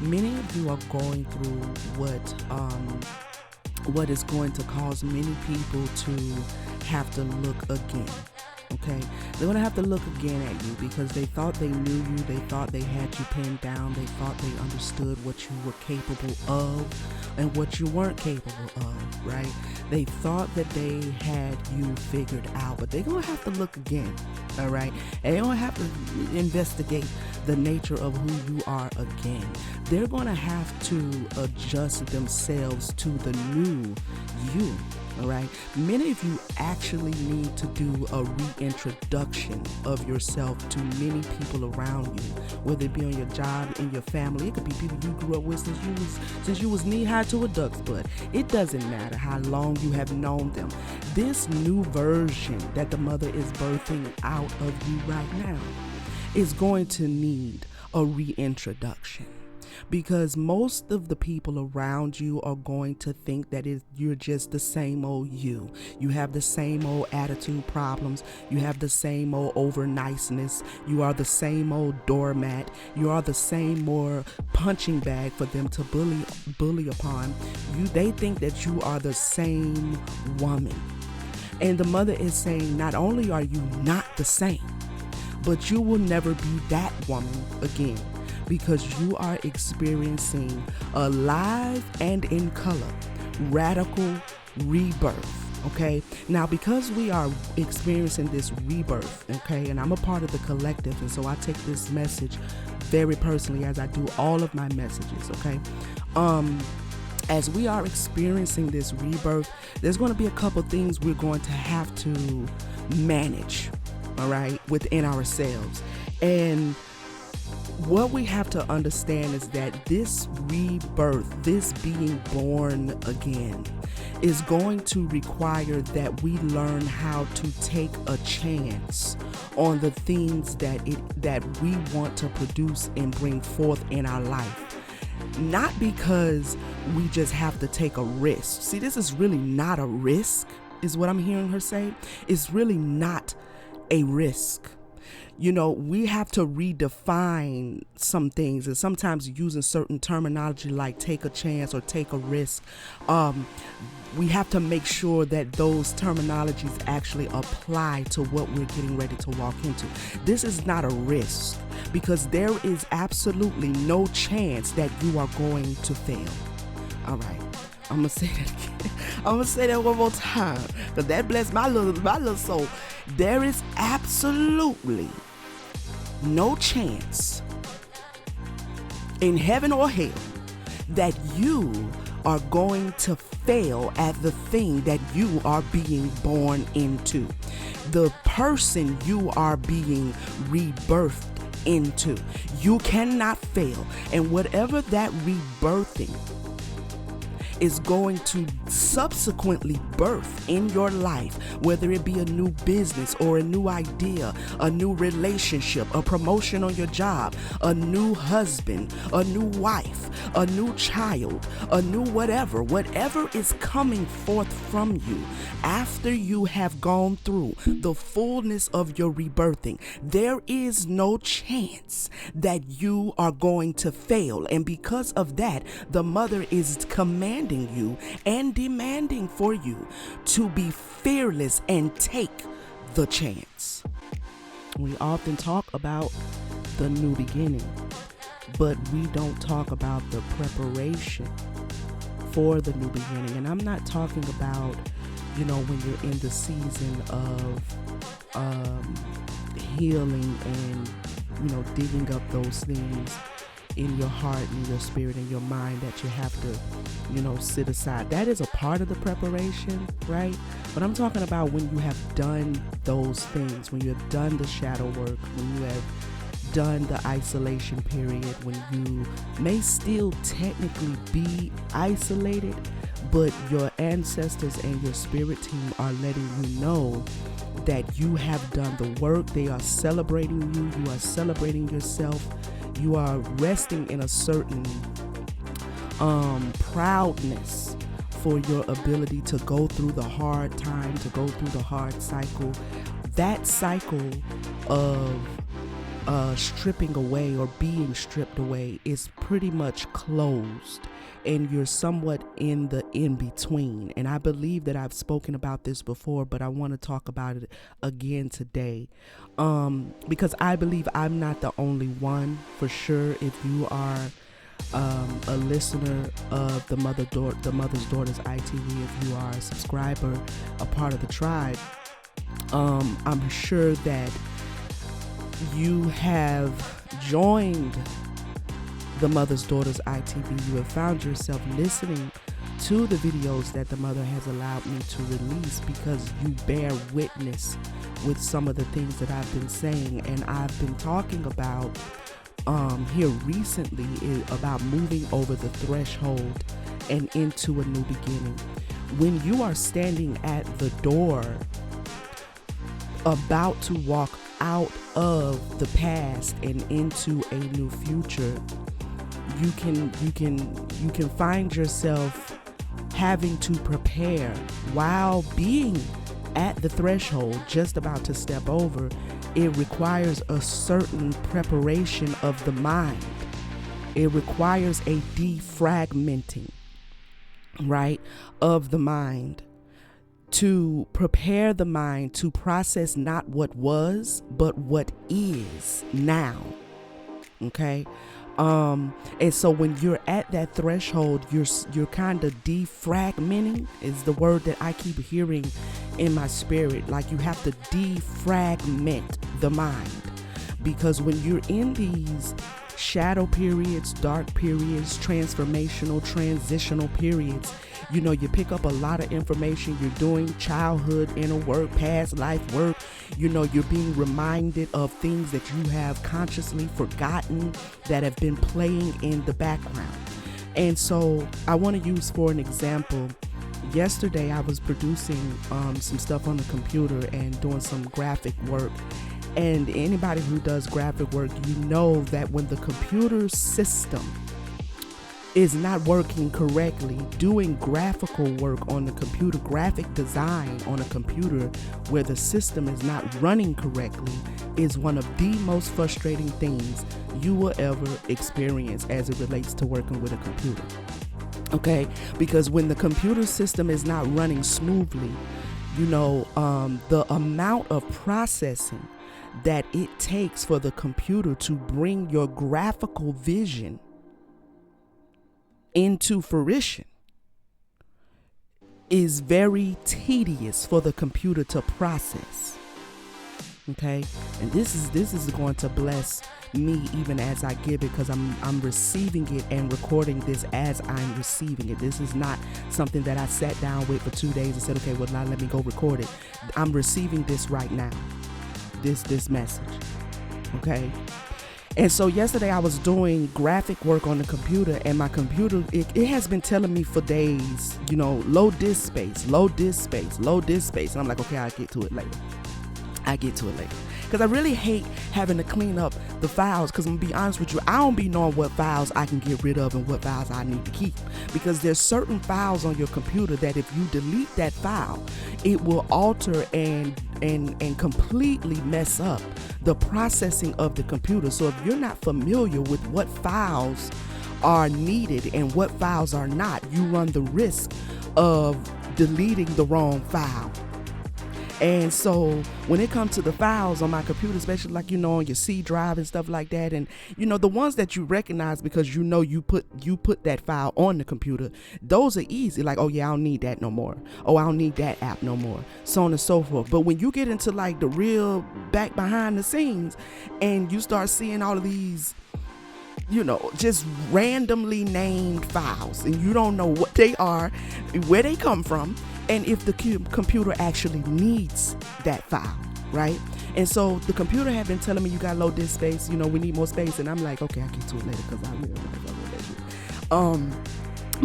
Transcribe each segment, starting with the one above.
Many of you are going through what is going to cause many people to have to look again. Okay, they're going to have to look again at you because they thought they knew you, they thought they had you pinned down, they thought they understood what you were capable of and what you weren't capable of, right? They thought that they had you figured out, but they're going to have to look again, all right? And they're going to have to investigate the nature of who you are again. They're going to have to adjust themselves to the new you. All right. Many of you actually need to do a reintroduction of yourself to many people around you, whether it be on your job, in your family. It could be people you grew up with since you was knee high to a duck's butt. It doesn't matter how long you have known them. This new version that the mother is birthing out of you right now is going to need a reintroduction. Because most of the people around you are going to think that you're just the same old you. You have the same old attitude problems. You have the same old over niceness. You are the same old doormat. You are the same more punching bag for them to bully upon. They think that you are the same woman. And the mother is saying, not only are you not the same, but you will never be that woman again. Because you are experiencing a live and in color radical rebirth. Okay, now because we are experiencing this rebirth, okay, and I'm a part of the collective, and so I take this message very personally as I do all of my messages. Okay, as we are experiencing this rebirth, there's going to be a couple things we're going to have to manage, all right, within ourselves. And what we have to understand is that this rebirth, this being born again, is going to require that we learn how to take a chance on the things that we want to produce and bring forth in our life. Not because we just have to take a risk. See, this is really not a risk, is what I'm hearing her say. It's really not a risk. You know, we have to redefine some things, and sometimes using certain terminology like take a chance or take a risk. We have to make sure that those terminologies actually apply to what we're getting ready to walk into. This is not a risk because there is absolutely no chance that you are going to fail. All right. I'm going to say that again. I'm going to say that one more time because that blessed my little soul. There is absolutely no chance in heaven or hell that you are going to fail at the thing that you are being born into, the person you are being rebirthed into. You cannot fail. And whatever that rebirthing is going to subsequently birth in your life, whether it be a new business or a new idea, a new relationship, a promotion on your job, a new husband, a new wife, a new child, a new whatever is coming forth from you after you have gone through the fullness of your rebirthing. There is no chance that you are going to fail. And because of that, the mother is commanding you and demanding for you to be fearless and take the chance. We often talk about the new beginning, but we don't talk about the preparation for the new beginning. And I'm not talking about, when you're in the season of healing and, digging up those things in your heart and your spirit and your mind that you have to, sit aside. That is a part of the preparation, right? But I'm talking about when you have done those things, when you have done the shadow work, when you have done the isolation period, when you may still technically be isolated, but your ancestors and your spirit team are letting you know that you have done the work. They are celebrating you. You are celebrating yourself. You are resting in a certain proudness for your ability to go through the hard time, to go through the hard cycle. That cycle of stripping away or being stripped away is pretty much closed, and you're somewhat in the in between. And I believe that I've spoken about this before, but I want to talk about it again today, because I believe I'm not the only one. For sure, if you are a listener of the Mother's Daughters ITV, if you are a subscriber, a part of the tribe, I'm sure that you have joined the Mother's Daughters ITV. You have found yourself listening to the videos that the mother has allowed me to release, because you bear witness with some of the things that I've been saying and I've been talking about here recently, about moving over the threshold and into a new beginning. When you are standing at the door, about to walk out of the past and into a new future, you can find yourself having to prepare while being at the threshold, just about to step over. It requires a certain preparation of the mind. It requires a defragmenting, right, of the mind, to prepare the mind to process not what was, but what is now. Okay. And so when you're at that threshold, you're kind of defragmenting is the word that I keep hearing in my spirit. Like, you have to defragment the mind, because when you're in these shadow periods, dark periods, transformational, transitional periods, you pick up a lot of information. You're doing childhood inner work, past life work. You're being reminded of things that you have consciously forgotten that have been playing in the background. And so I want to use, for an example, yesterday I was producing some stuff on the computer and doing some graphic work. And anybody who does graphic work, you know that when the computer system is not working correctly, doing graphical work on the computer, graphic design on a computer where the system is not running correctly, is one of the most frustrating things you will ever experience as it relates to working with a computer. Okay? Because when the computer system is not running smoothly, the amount of processing that it takes for the computer to bring your graphical vision into fruition is very tedious for the computer to process. Okay, and this is going to bless me even as I give it, because I'm receiving it and recording this as I'm receiving it. This is not something that I sat down with for 2 days and said, okay, well, now let me go record it. I'm receiving this right now, this message. Okay. And so yesterday I was doing graphic work on the computer, and my computer, it has been telling me for days, low disk space, low disk space, low disk space. And I'm like, okay, I'll get to it later. Because I really hate having to clean up the files, because I'm going to be honest with you, I don't be knowing what files I can get rid of and what files I need to keep. Because there's certain files on your computer that if you delete that file, it will alter and completely mess up the processing of the computer. So if you're not familiar with what files are needed and what files are not, you run the risk of deleting the wrong file. And so when it comes to the files on my computer, especially like, on your C drive and stuff like that, and the ones that you recognize because you put that file on the computer, those are easy. Like, oh yeah, I don't need that no more. Oh, I don't need that app no more. So on and so forth. But when you get into like the real back behind the scenes and you start seeing all of these, just randomly named files, and you don't know what they are, where they come from, and if the computer actually needs that file, right? And so the computer had been telling me, you got low disk space, we need more space. And I'm like, okay, I'll get to it later, because I really want to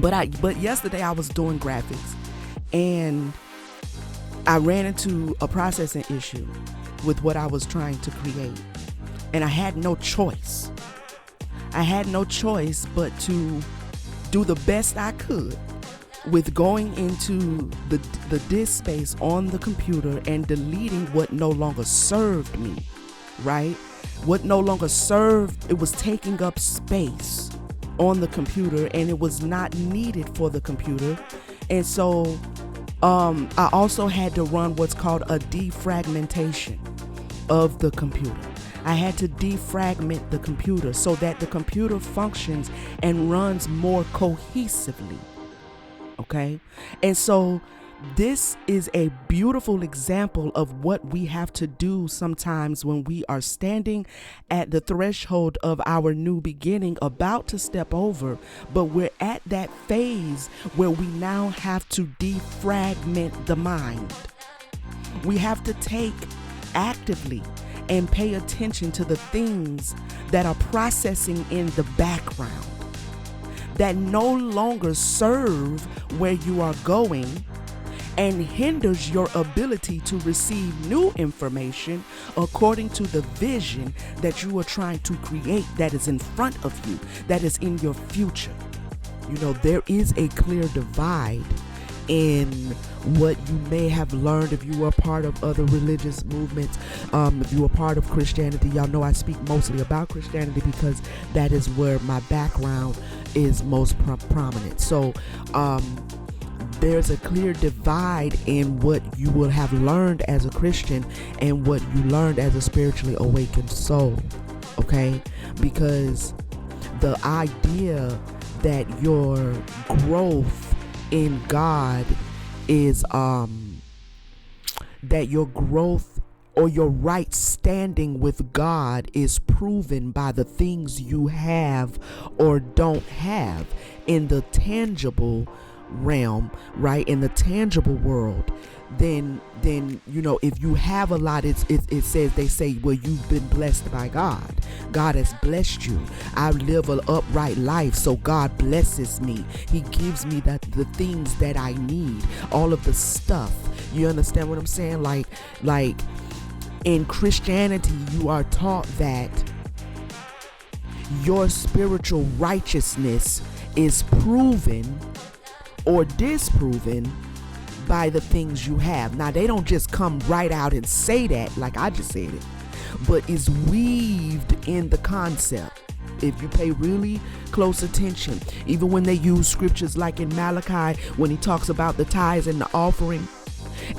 that shit. But yesterday I was doing graphics, and I ran into a processing issue with what I was trying to create. And I had no choice. But to do the best I could with going into the disk space on the computer and deleting what no longer served me, right? What no longer served, it was taking up space on the computer and it was not needed for the computer. And so I also had to run what's called a defragmentation of the computer. I had to defragment the computer so that the computer functions and runs more cohesively. Okay? And so this is a beautiful example of what we have to do sometimes when we are standing at the threshold of our new beginning, about to step over, but we're at that phase where we now have to defragment the mind. We have to take actively and pay attention to the things that are processing in the background that no longer serve where you are going and hinders your ability to receive new information according to the vision that you are trying to create, that is in front of you, that is in your future. You know, there is a clear divide in what you may have learned if you were part of other religious movements. If you were part of Christianity, y'all know I speak mostly about Christianity because that is where my background is most prominent. So there's a clear divide in what you will have learned as a Christian and what you learned as a spiritually awakened soul. Okay? Because the idea that your growth in God is that your growth or your right standing with God is proven by the things you have or don't have in the tangible realm, right? In the tangible world, then you know, if you have a lot, it says, they say, well, you've been blessed by God. God has blessed you. I live an upright life, so God blesses me. He gives me the things that I need, all of the stuff. You understand what I'm saying? Like in Christianity, you are taught that your spiritual righteousness is proven or disproven by the things you have. Now, they don't just come right out and say that like I just said it, but it's weaved in the concept. If you pay really close attention, even when they use scriptures like in Malachi, when he talks about the tithes and the offering,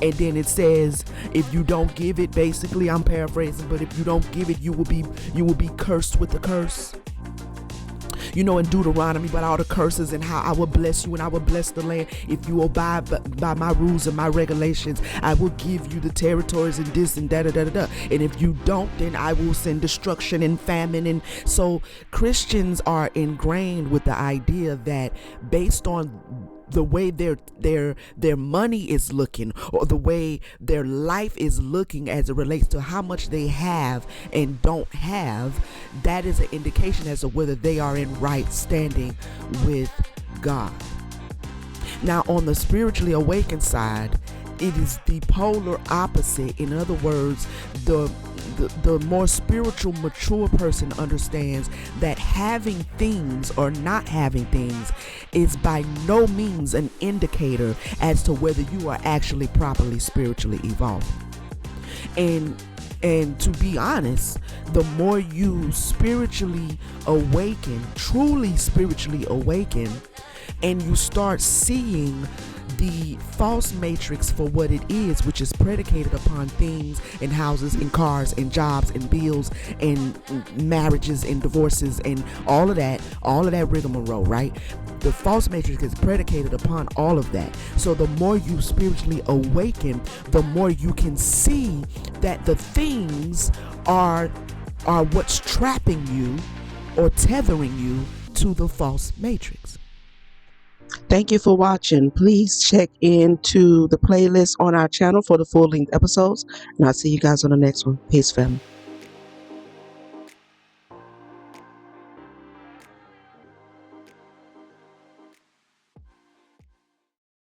and then it says, if you don't give it, basically, I'm paraphrasing, but if you don't give it, you will be cursed with the curse. You know, in Deuteronomy, about all the curses and how I will bless you and I will bless the land. If you abide by my rules and my regulations, I will give you the territories and this and da da da da da. And if you don't, then I will send destruction and famine. And so Christians are ingrained with the idea that based on the way their money is looking, or the way their life is looking as it relates to how much they have and don't have, that is an indication as to whether they are in right standing with God. Now, on the spiritually awakened side, it is the polar opposite. In other words, the more spiritual mature person understands that having things or not having things is by no means an indicator as to whether you are actually properly spiritually evolved. And to be honest, the more you spiritually awaken, truly spiritually awaken, and you start seeing the false matrix for what it is, which is predicated upon things and houses and cars and jobs and bills and marriages and divorces and all of that rigmarole, right? The false matrix is predicated upon all of that. So the more you spiritually awaken, the more you can see that the things are what's trapping you or tethering you to the false matrix. Thank you for watching. Please check into the playlist on our channel for the full-length episodes, and I'll see you guys on the next one. Peace, family.